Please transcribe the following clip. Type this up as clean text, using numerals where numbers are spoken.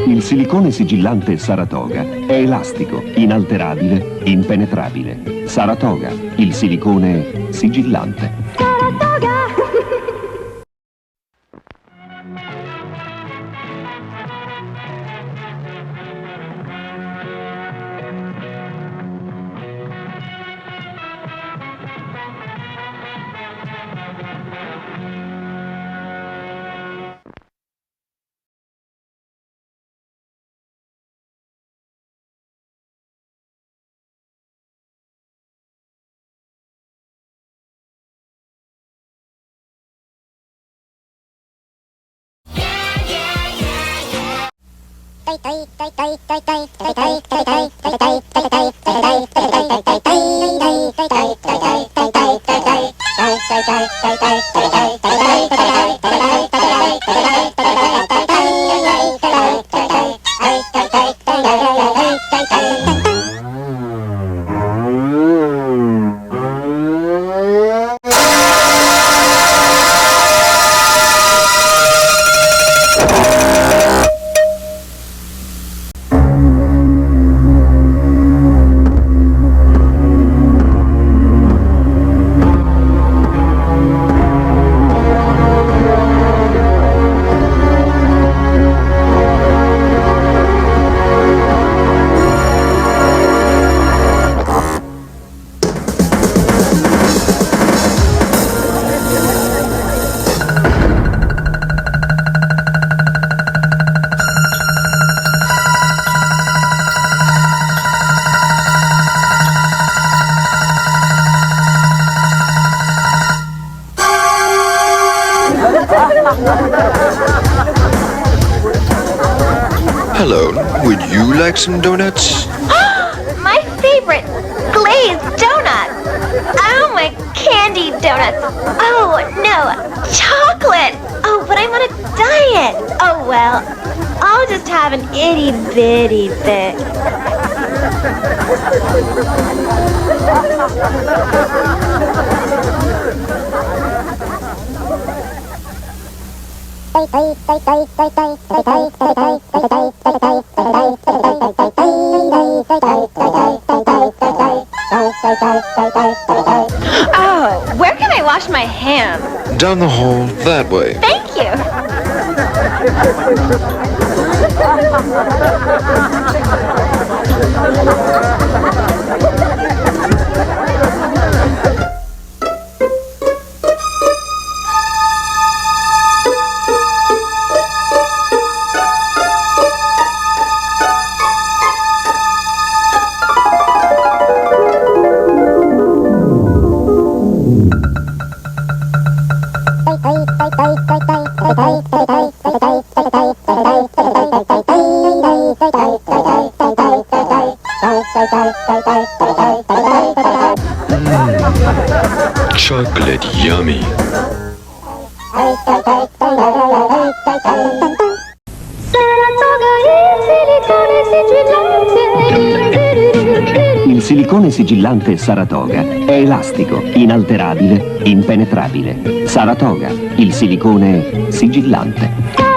Il silicone sigillante Saratoga è elastico, inalterabile, impenetrabile. Saratoga, il silicone sigillante. Hello, would you like some donuts? My favorite, glazed donut. Oh, my candy donuts. Oh, no, chocolate. Oh, but I'm on a diet. Oh, well, I'll just have an itty bitty bit. Oh, where can I wash my hands? Down the hall, that way. Thank you. Chocolate yummy. Il silicone sigillante Saratoga è elastico, inalterabile, impenetrabile. Saratoga, il silicone sigillante.